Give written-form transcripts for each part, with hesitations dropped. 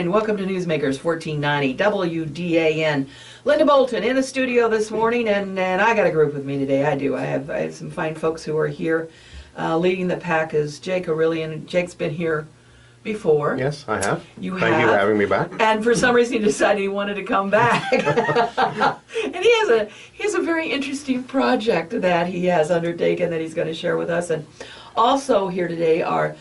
and welcome to NewsMakers 1490 WDAN. Linda Bolton in the studio this morning, and I got a group with me today. I do. I have some fine folks who are here. Leading the pack is Jake Aurelian. Jake's been here before. Yes, I have. Thank you for having me back. And for some reason he decided he wanted to come back. And he has a very interesting project that he has undertaken that he's going to share with us. And also here today are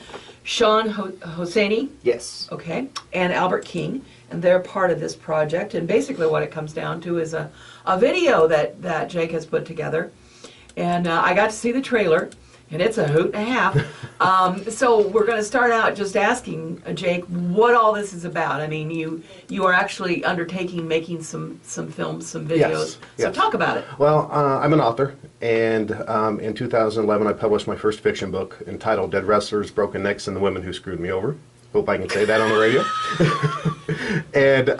Shawn Hosseini. Yes. Okay. And Albert King. And they're part of this project. And basically what it comes down to is a video that Jake has put together. And I got to see the trailer. And it's a hoot and a half. So we're going to start out just asking Jake what all this is about. I mean, you are actually undertaking making some films, some videos. Yes, so yes. Talk about it. Well, I'm an author, and in 2011 I published my first fiction book entitled Dead Wrestlers, Broken Necks, and the Women Who Screwed Me Over. Hope I can say that on the radio. And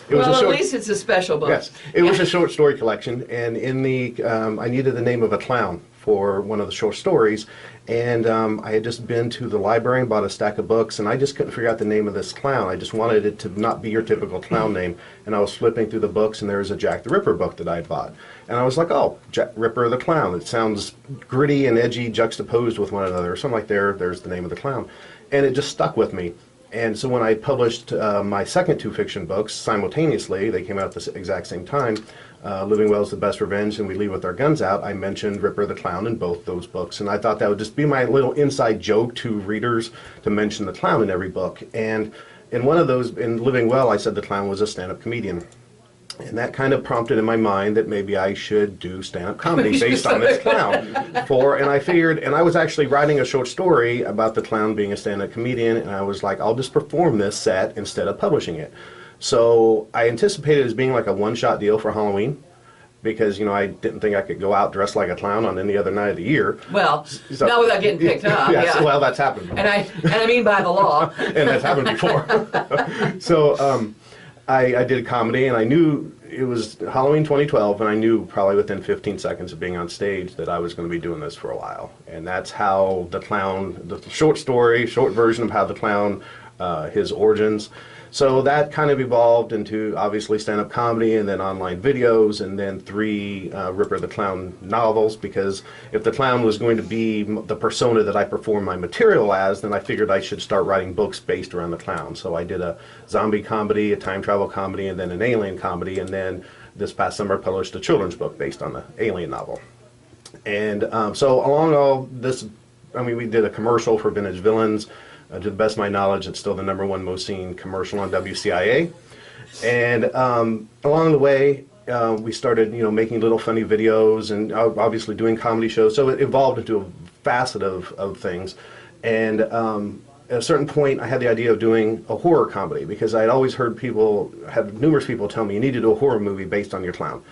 it was at least it's a special book. Yes, it was a short story collection, and in the I needed the name of a clown for one of the short stories, and I had just been to the library and bought a stack of books, and I just couldn't figure out the name of this clown. I just wanted it to not be your typical clown name, and I was flipping through the books, and there was a Jack the Ripper book that I had bought, and I was like, oh, Jack Ripper the Clown. It sounds gritty and edgy juxtaposed with one another, so I'm like, there's the name of the clown, and it just stuck with me. And so when I published my second two fiction books simultaneously, they came out at the exact same time, Living Well is the Best Revenge and We Leave With Our Guns Out, I mentioned Ripper the Clown in both those books. And I thought that would just be my little inside joke to readers to mention the clown in every book. And in one of those, in Living Well, I said the clown was a stand-up comedian. And that kind of prompted in my mind that maybe I should do stand-up comedy based on this clown. And I figured, and I was actually writing a short story about the clown being a stand-up comedian, and I was like, I'll just perform this set instead of publishing it. So I anticipated it as being like a one-shot deal for Halloween, because, you know, I didn't think I could go out dressed like a clown on any other night of the year. Well, so, not without getting picked up. Yes, yeah. Well, that's happened before. And I mean by the law. And that's happened before. So I did comedy, and I knew it was Halloween 2012, and I knew probably within 15 seconds of being on stage that I was going to be doing this for a while. And that's how the clown, the short story, short version of how the clown, his origins. So that kind of evolved into obviously stand-up comedy, and then online videos, and then 3 Ripper the Clown novels, because if the clown was going to be the persona that I perform my material as, then I figured I should start writing books based around the clown. So I did a zombie comedy, a time travel comedy, and then an alien comedy, and then this past summer I published a children's book based on the alien novel. And so along all this, I mean, we did a commercial for Vintage Villains. To the best of my knowledge, it's still the #1 most seen commercial on WCIA. And along the way, we started, you know, making little funny videos and obviously doing comedy shows. So it evolved into a facet of things. And at a certain point, I had the idea of doing a horror comedy, because I had always heard numerous people tell me, you need to do a horror movie based on your clown.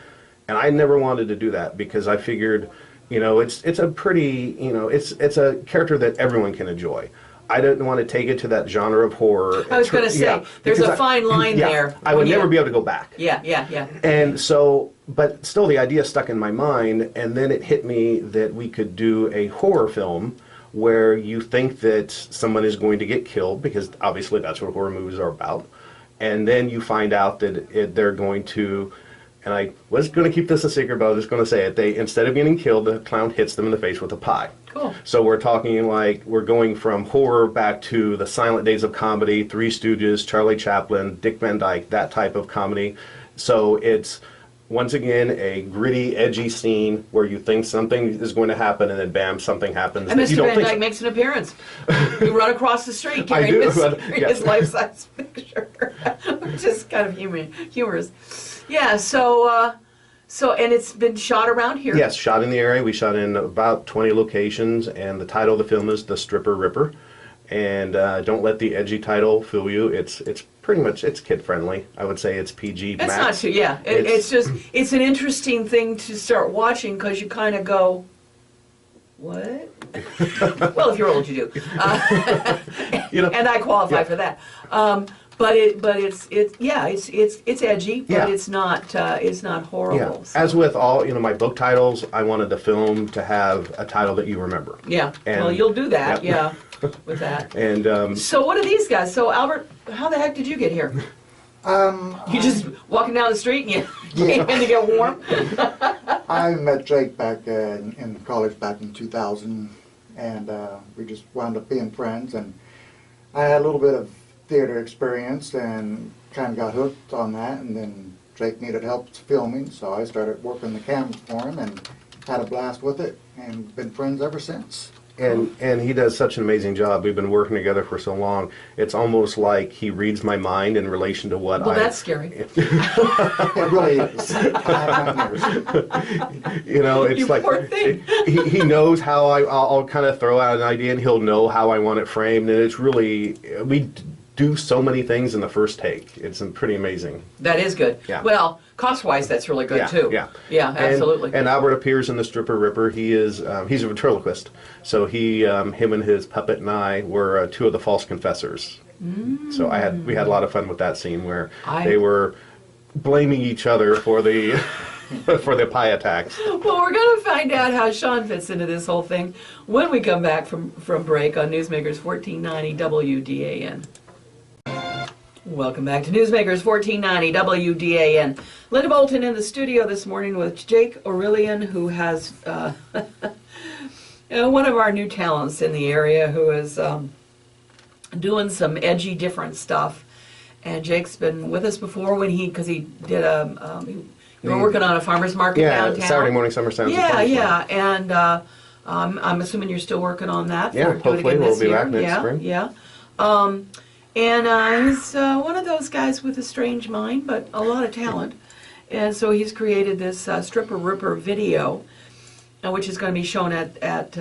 And I never wanted to do that, because I figured, you know, it's a pretty, you know, it's a character that everyone can enjoy. I didn't want to take it to that genre of horror. I was going to say, there's a fine line there. I would never be able to go back. Yeah. And so, but still the idea stuck in my mind, and then it hit me that we could do a horror film where you think that someone is going to get killed, because obviously that's what horror movies are about, and then you find out that they're going to, and I was going to keep this a secret, but I was just going to say it, instead of getting killed, the clown hits them in the face with a pie. Cool. So we're talking like, we're going from horror back to the silent days of comedy, Three Stooges, Charlie Chaplin, Dick Van Dyke, that type of comedy. So it's, once again, a gritty, edgy scene where you think something is going to happen, and then bam, something happens. And Mr. Van Dyke makes an appearance. You run across the street carrying his life-size picture, which is kind of humorous. Yeah, so, and it's been shot around here? Yes, shot in the area. We shot in about 20 locations, and the title of the film is The Stripper Ripper. And don't let the edgy title fool you. It's pretty much, it's kid-friendly. I would say it's PG max. It's not too, yeah. It's just, it's an interesting thing to start watching, because you kind of go, what? Well, if you're old, you do. You know, and I qualify for that. But it's edgy, but it's not horrible. Yeah. So. As with all, you know, my book titles, I wanted the film to have a title that you remember. Yeah. And, well, you'll do that. Yep. with that. And So what are these guys? So Albert, how the heck did you get here? You just walking down the street and you came in to get warm? I met Jake back in college back in 2000, and we just wound up being friends. And I had a little bit of theater experience and kind of got hooked on that. And then Jake needed help filming, so I started working the camera for him and had a blast with it, and been friends ever since. And he does such an amazing job. We've been working together for so long. It's almost like he reads my mind in relation to what Well, that's scary. It really is. I have nightmares. You know, it's You like poor thing. he knows how I'll kind of throw out an idea, and he'll know how I want it framed. And it's really, we do so many things in the first take. It's pretty amazing. That is good. Yeah. Well, cost-wise, that's really good Yeah, too. yeah. Yeah, absolutely. And Albert appears in the Stripper Ripper. He is he's a ventriloquist. So him and his puppet and I were two of the false confessors. So we had a lot of fun with that scene where they were blaming each other for the for the pie attacks. Well, we're going to find out how Shawn fits into this whole thing when we come back from break on Newsmakers 1490 WDAN. Welcome back to Newsmakers 1490 WDAN. Linda Bolton in the studio this morning with Jake Aurelian, who has one of our new talents in the area, who is doing some edgy, different stuff. And Jake's been with us before because he did you were working on a farmer's market downtown. Saturday morning summer sounds. Yeah. And I'm assuming you're still working on that. Yeah, hopefully we'll be back next spring. Yeah. And he's one of those guys with a strange mind, but a lot of talent. And so he's created this Stripper Ripper video, which is going to be shown at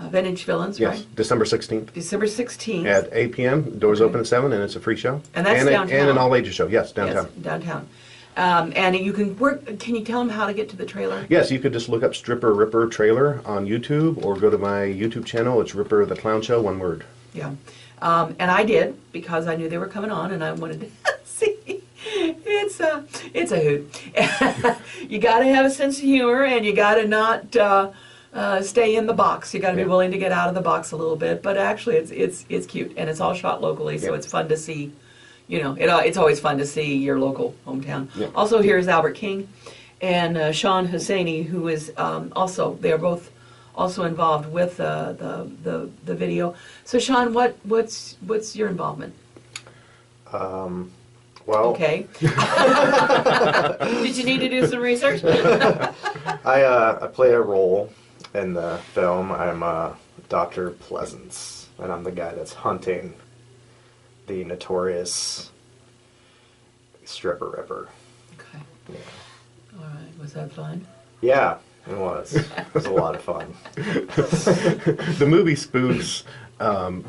Vintage Villains, Yes, right? December 16th. December 16th. At 8 p.m. Doors open at 7, and it's a free show. And that's downtown. And an all-ages show, yes, downtown. Yes, downtown. And you can can you tell them how to get to the trailer? Yes, you could just look up Stripper Ripper trailer on YouTube, or go to my YouTube channel. It's Ripper the Clown Show, one word. Yeah. And I did, because I knew they were coming on, and I wanted to see. It's a hoot. You got to have a sense of humor, and you got to not stay in the box. You got to be willing to get out of the box a little bit. But actually, it's cute, and it's all shot locally, so it's fun to see. You know, it's always fun to see your local hometown. Yeah. Also, here's Albert King and Shawn Hosseini, who is also, they are both also involved with the video. So, Shawn, what's your involvement? Well, okay. Did you need to do some research? I play a role in the film. I'm Dr. Pleasance, and I'm the guy that's hunting the notorious Stripper Ripper. Okay. Yeah. All right. Was that fun? Yeah, it was. It was a lot of fun. The movie spoofs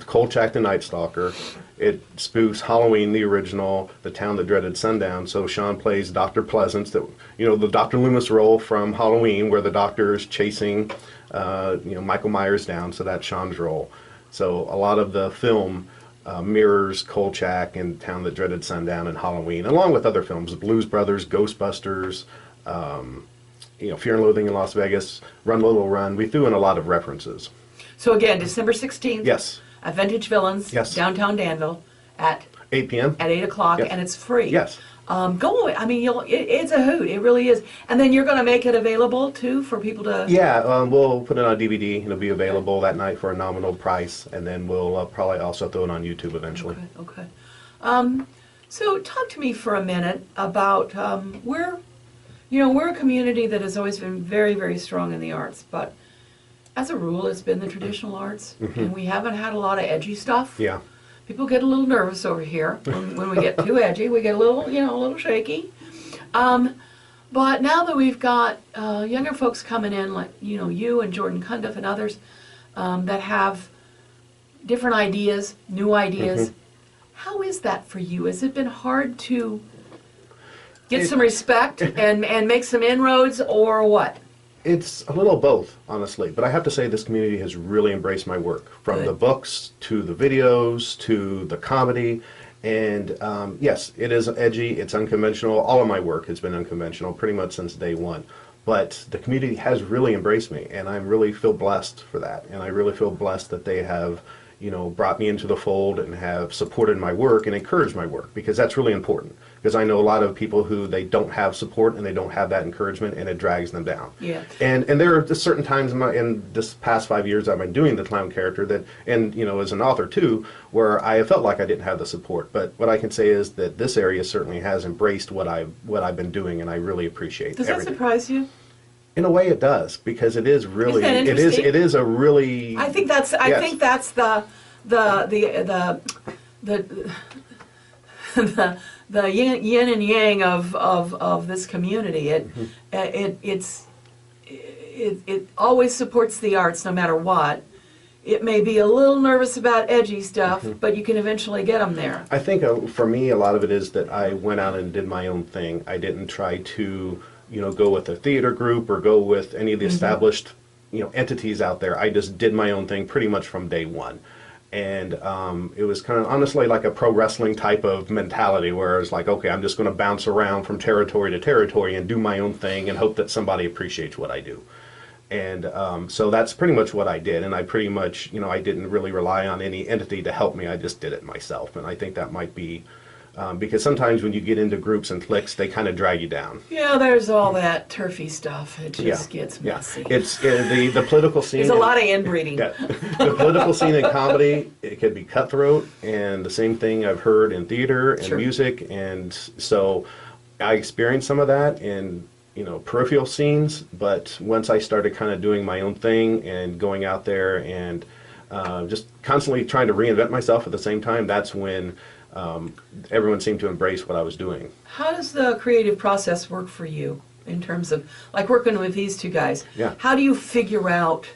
Kolchak the Night Stalker. It spoofs Halloween, the original, The Town That Dreaded Sundown. So Shawn plays Dr. Pleasance, the Dr. Loomis role from Halloween, where the doctor is chasing Michael Myers down. So that's Shawn's role. So a lot of the film mirrors Kolchak and Town That Dreaded Sundown and Halloween, along with other films, Blues Brothers, Ghostbusters, Fear and Loathing in Las Vegas, Run Little Run. We threw in a lot of references. So again, December 16th. Yes. At Vintage Villains. Yes. Downtown Danville at 8 p.m. At 8 o'clock, Yes. and it's free. Yes. Go away. I mean, it's a hoot. It really is. And then you're going to make it available too for people to. Yeah, we'll put it on DVD. It'll be available that night for a nominal price, and then we'll probably also throw it on YouTube eventually. Okay. So talk to me for a minute about we're a community that has always been very, very strong in the arts, but as a rule, it's been the traditional arts, and we haven't had a lot of edgy stuff. Yeah. People get a little nervous over here when we get too edgy. We get a little shaky. But now that we've got younger folks coming in, like you and Jordan Cundiff and others, that have different ideas, new ideas, how is that for you? Has it been hard to get some respect and make some inroads, or what? It's a little both, honestly. But I have to say this community has really embraced my work, from Good. the books to the videos to the comedy. And yes, it is edgy, it's unconventional. All of my work has been unconventional pretty much since day one. But the community has really embraced me, and I really feel blessed for that. And I really feel blessed that they have, brought me into the fold and have supported my work and encouraged my work, because that's really important. Because I know a lot of people who they don't have support and they don't have that encouragement, and it drags them down. Yeah. And there are just certain times in this past 5 years I've been doing the clown character that, and as an author too, where I have felt like I didn't have the support. But what I can say is that this area certainly has embraced what I've been doing, and I really appreciate. Does that surprise you? In a way, it does, because it is really, Isn't that interesting? it is a really. I think that's the the yin and yang of this community. It always supports the arts no matter what. It may be a little nervous about edgy stuff, but you can eventually get them there. I think for me, a lot of it is that I went out and did my own thing. I didn't try to go with a theater group or go with any of the established entities out there. I just did my own thing pretty much from day one. And it was kind of honestly like a pro wrestling type of mentality, where it's like, okay, I'm just going to bounce around from territory to territory and do my own thing and hope that somebody appreciates what I do. And so that's pretty much what I did. And I pretty much, I didn't really rely on any entity to help me. I just did it myself. And I think that might be because sometimes when you get into groups and cliques, they kind of drag you down. Yeah, there's all that turfy stuff. It just gets messy. It's the political scene. There's a lot of inbreeding. The political scene in comedy, it can be cutthroat, and the same thing I've heard in theater and music. And so I experienced some of that in peripheral scenes, but once I started kind of doing my own thing and going out there and just constantly trying to reinvent myself at the same time, that's when everyone seemed to embrace what I was doing. How does the creative process work for you in terms of, like, working with these two guys? Yeah. How do you figure out,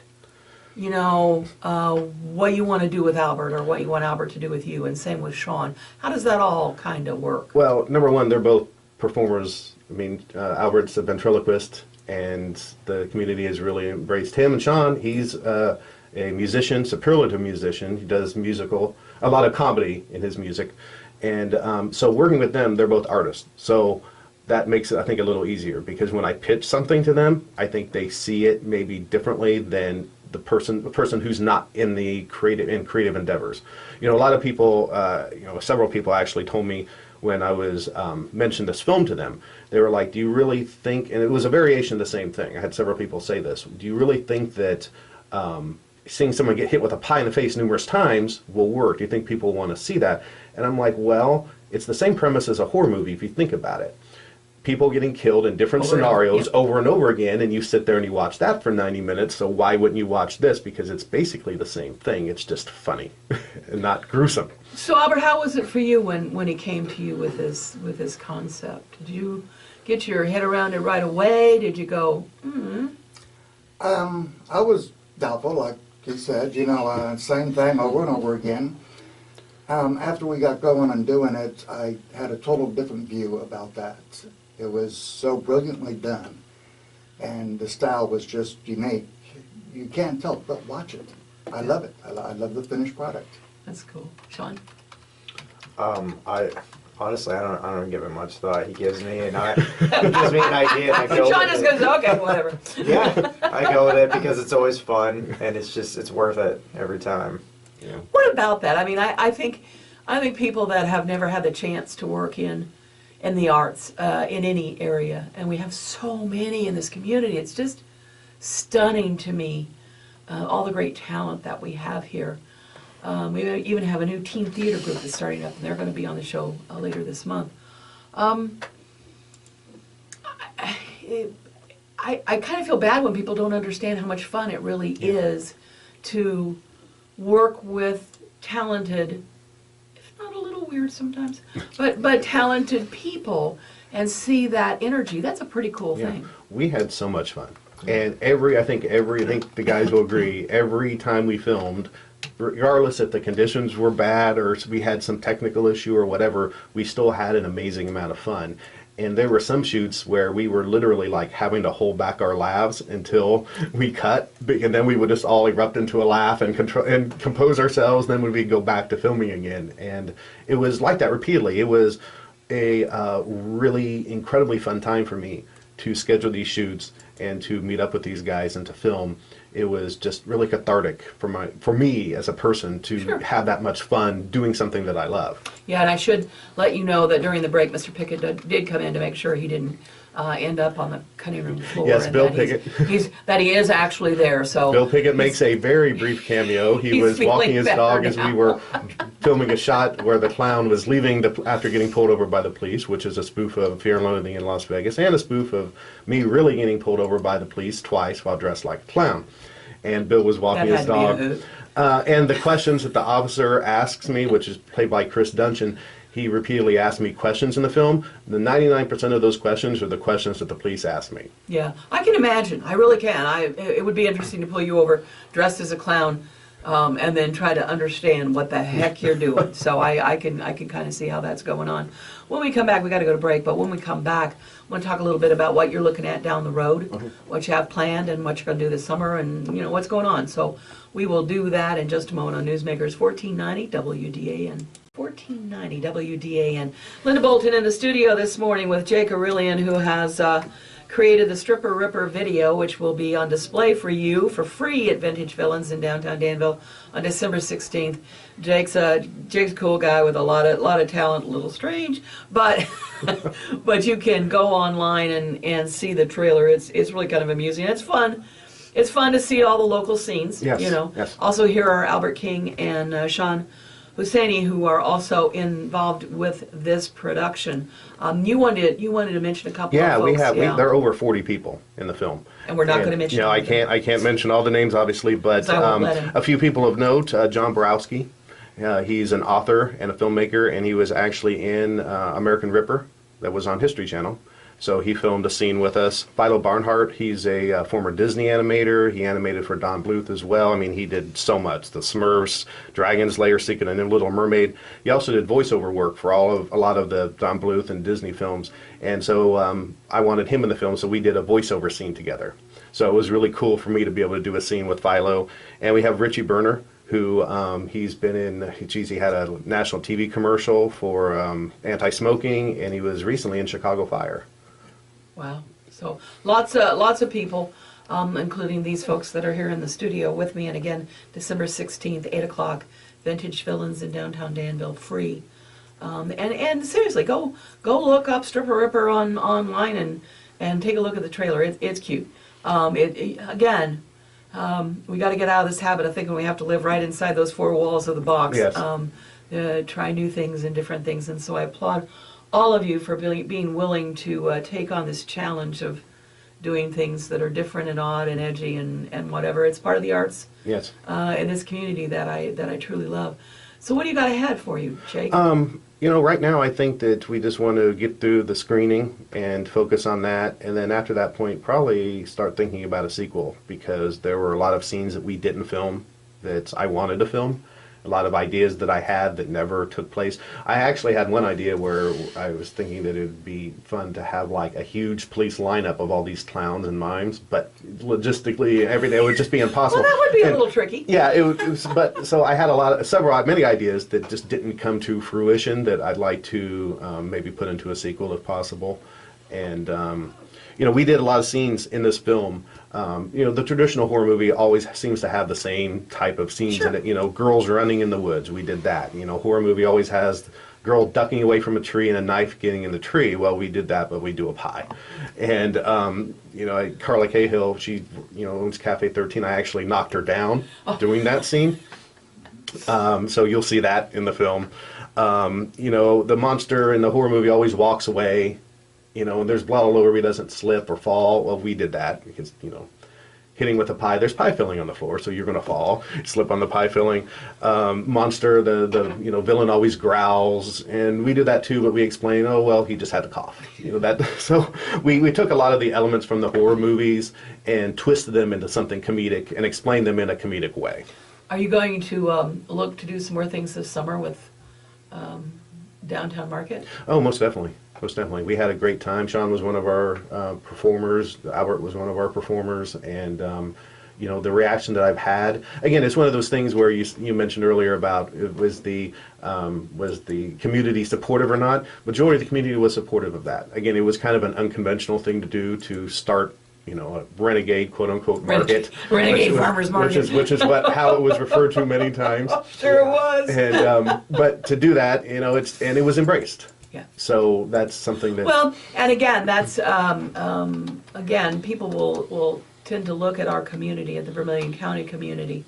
what you want to do with Albert or what you want Albert to do with you, and same with Shawn? How does that all kind of work? Well, number one, they're both performers. I mean, Albert's a ventriloquist, and the community has really embraced him. And Shawn, he's a musician, superlative musician. He does a lot of comedy in his music. And so working with them, they're both artists. So that makes it, I think, a little easier, because when I pitch something to them, I think they see it maybe differently than the person who's not in the creative endeavors. A lot of people, several people actually told me when I was mentioned this film to them, they were like, do you really think, and it was a variation of the same thing. I had several people say this, do you really think that seeing someone get hit with a pie in the face numerous times will work? Do you think people want to see that? And I'm like, well, it's the same premise as a horror movie if you think about it. People getting killed in different scenarios over and over again, and you sit there and you watch that for 90 minutes, so why wouldn't you watch this? Because it's basically the same thing. It's just funny and not gruesome. So, Albert, how was it for you when he came to you with this concept? Did you get your head around it right away? Did you go, I was doubtful, like he said, same thing over and over again. After we got going and doing it, I had a total different view about that. It was so brilliantly done, and the style was just unique. You can't tell, but watch it. I love it. I love the finished product. That's cool. Shawn? I honestly, I don't give it much thought. He gives me an idea, and I go. Shawn just goes, okay, whatever. Yeah, I go with it because it's always fun, and it's worth it every time. Yeah. What about that? I mean, I think people that have never had the chance to work in the arts in any area, and we have so many in this community. It's just stunning to me, all the great talent that we have here. We even have a new teen theater group that's starting up, and they're going to be on the show later this month. I kind of feel bad when people don't understand how much fun it really is to work with talented, if not a little weird sometimes, but talented people, and see that energy. That's a pretty cool thing. We had so much fun. And I think the guys will agree, every time we filmed, regardless if the conditions were bad or we had some technical issue or whatever, we still had an amazing amount of fun. And there were some shoots where we were literally like having to hold back our laughs until we cut, and then we would just all erupt into a laugh and compose ourselves. Then we'd go back to filming again, and it was like that repeatedly. It was a really incredibly fun time for me to schedule these shoots and to meet up with these guys and to film. it was just really cathartic for me as a person to Sure. have that much fun doing something that I love. Yeah, and I should let you know that during the break, Mr. Pickett did come in to make sure he didn't end up on the cutting room floor. Yes, and Bill that Pickett. that he is actually there. So Bill Pickett makes a very brief cameo. He He's was walking feeling his better dog as now. we were filming a shot where the clown was leaving after getting pulled over by the police, which is a spoof of Fear and Loathing in Las Vegas, and a spoof of me really getting pulled over by the police twice while dressed like a clown. And Bill was walking That his had to be a dog. hoot. And the questions that the officer asks me, which is played by Chris Dungeon, he repeatedly asked me questions in the film. The 99% of those questions are the questions that the police asked me. Yeah, I can imagine. I really can. It would be interesting to pull you over dressed as a clown, and then try to understand what the heck you're doing. So I can kind of see how that's going on. When we come back, we got to go to break. But when we come back, I want to talk a little bit about what you're looking at down the road, what you have planned, and what you're going to do this summer, and what's going on. So we will do that in just a moment on Newsmakers 1490 WDAN. 1490 WDAN. Linda Bolton in the studio this morning with Jake Aurelian, who has created the Stripper Ripper video, which will be on display for you for free at Vintage Villains in downtown Danville on December 16th. Jake's a cool guy with a lot of talent, a little strange, but but you can go online and see the trailer. It's really kind of amusing. It's fun. It's fun to see all the local scenes. Yes, yes. Also, here are Albert King and Shawn Hosseini, who are also involved with this production. You wanted to mention a couple of folks. There are over 40 people in the film. And we're not going to mention I can't mention all the names, obviously, but So I won't let him. a few people of note. John Borowski, he's an author and a filmmaker, and he was actually in American Ripper that was on History Channel. So he filmed a scene with us. Philo Barnhart, he's a former Disney animator. He animated for Don Bluth as well. I mean, he did so much. The Smurfs, Dragon's Lair, Secret and Little Mermaid. He also did voiceover work for a lot of the Don Bluth and Disney films. And so I wanted him in the film, so we did a voiceover scene together. So it was really cool for me to be able to do a scene with Philo. And we have Richie Berner, who he's been in, he had a national TV commercial for anti-smoking, and he was recently in Chicago Fire. Wow. So lots of people, including these folks that are here in the studio with me. And again, December 16th, 8 o'clock, Vintage Villains in downtown Danville, free. And seriously, go look up Stripper Ripper online and take a look at the trailer. It's cute. Again, we got to get out of this habit of thinking we have to live right inside those four walls of the box. Yes. Try new things and different things. And so I applaud all of you for being willing to take on this challenge of doing things that are different and odd and edgy and whatever. It's part of the arts Yes. in this community that I truly love. So what do you got ahead for you, Jake? Right now I think that we just want to get through the screening and focus on that, and then after that point probably start thinking about a sequel, because there were a lot of scenes that we didn't film that I wanted to film. A lot of ideas that I had that never took place. I actually had one idea where I was thinking that it would be fun to have like a huge police lineup of all these clowns and mimes, but logistically everything would just be impossible. Well, that would be a little tricky. Yeah, it was, but so I had many ideas that just didn't come to fruition that I'd like to maybe put into a sequel if possible. And we did a lot of scenes in this film. The traditional horror movie always seems to have the same type of scenes in it. Girls running in the woods. We did that. Horror movie always has girl ducking away from a tree and a knife getting in the tree. Well, we did that, but we do a pie. And Carla Cahill, she owns Cafe 13. I actually knocked her down doing that scene. So you'll see that in the film. The monster in the horror movie always walks away. And there's blood all over him, he doesn't slip or fall. Well, we did that because, hitting with a pie, there's pie filling on the floor, so you're going to fall, slip on the pie filling. Monster, the villain always growls, and we do that too, but we explain, oh, well, he just had to cough. So we took a lot of the elements from the horror movies and twisted them into something comedic and explained them in a comedic way. Are you going to look to do some more things this summer with Downtown Market? Oh, most definitely. Most definitely. We had a great time. Shawn was one of our performers. Albert was one of our performers. And, the reaction that I've had, again, it's one of those things where you mentioned earlier about was the community supportive or not. Majority of the community was supportive of that. Again, it was kind of an unconventional thing to do to start a renegade, quote unquote, market. Renegade farmers market. Which is how it was referred to many times. Sure it was. And but to do that, it was embraced. Yeah. So that's something that. Well, and again, that's again, people will tend to look at our community, at the Vermilion County community,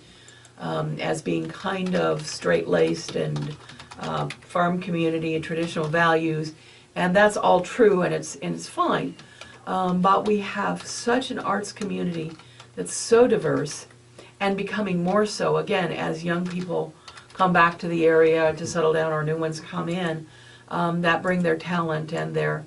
as being kind of straight-laced and farm community and traditional values, and that's all true, and it's fine. But we have such an arts community that's so diverse, and becoming more so again as young people come back to the area to settle down, or new ones come in, that bring their talent and their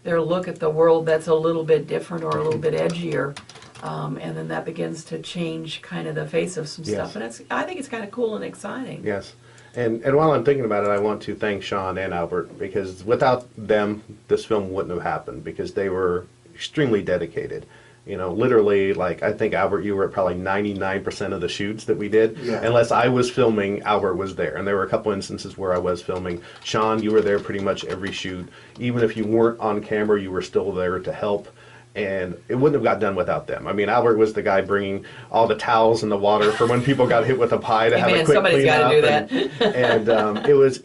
look at the world that's a little bit different or a little bit edgier. And then that begins to change kind of the face of some stuff. And I think it's kind of cool and exciting. Yes. And while I'm thinking about it, I want to thank Shawn and Albert, because without them, this film wouldn't have happened, because they were extremely dedicated. Literally, like, I think, Albert, you were at probably 99% of the shoots that we did. Yeah. Unless I was filming, Albert was there. And there were a couple instances where I was filming. Shawn, you were there pretty much every shoot. Even if you weren't on camera, you were still there to help. And it wouldn't have got done without them. I mean, Albert was the guy bringing all the towels and the water for when people got hit with a pie to have a quick somebody's clean got to do up. that. And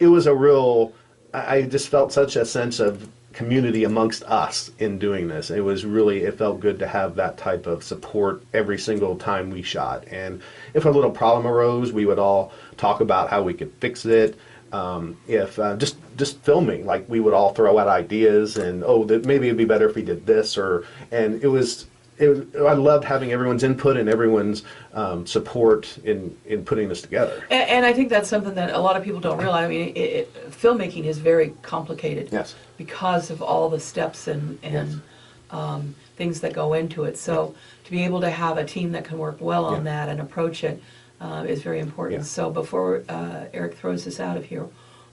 it was a real. I just felt such a sense of community amongst us in doing this. It felt good to have that type of support every single time we shot. And if a little problem arose, we would all talk about how we could fix it. Just filming, like, we would all throw out ideas and that maybe it'd be better if we did this, and I loved having everyone's input and everyone's support in putting this together. And I think that's something that a lot of people don't realize. I mean, filmmaking is very complicated. Yes. Because of all the steps and things that go into it. So to be able to have a team that can work well on that and approach it is very important. Yeah. So before Eric throws us out of here,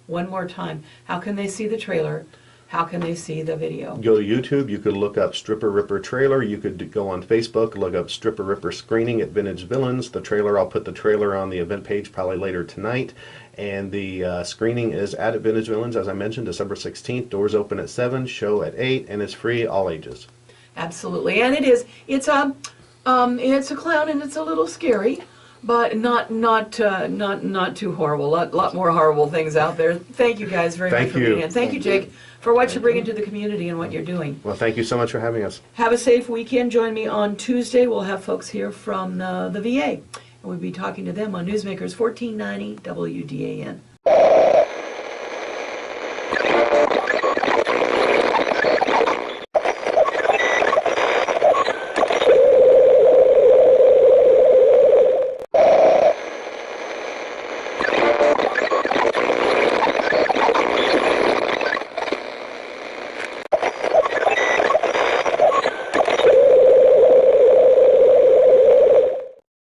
one more time, how can they see the trailer? How can they see the video? Go to YouTube. You could look up Stripper Ripper trailer. You could go on Facebook, look up Stripper Ripper screening at Vintage Villains. The trailer, I'll put the trailer on the event page probably later tonight. And the screening is at Vintage Villains, as I mentioned, December 16th. Doors open at 7, show at 8, and it's free, all ages. Absolutely, and it's a clown, and it's a little scary, but not too horrible. A lot more horrible things out there. Thank you guys very much for being here. Thank you, Jake, for what you're bringing to the community and what you're doing. Well, thank you so much for having us. Have a safe weekend. Join me on Tuesday. We'll have folks here from the VA, and we'll be talking to them on NewsMakers 1490 WDAN.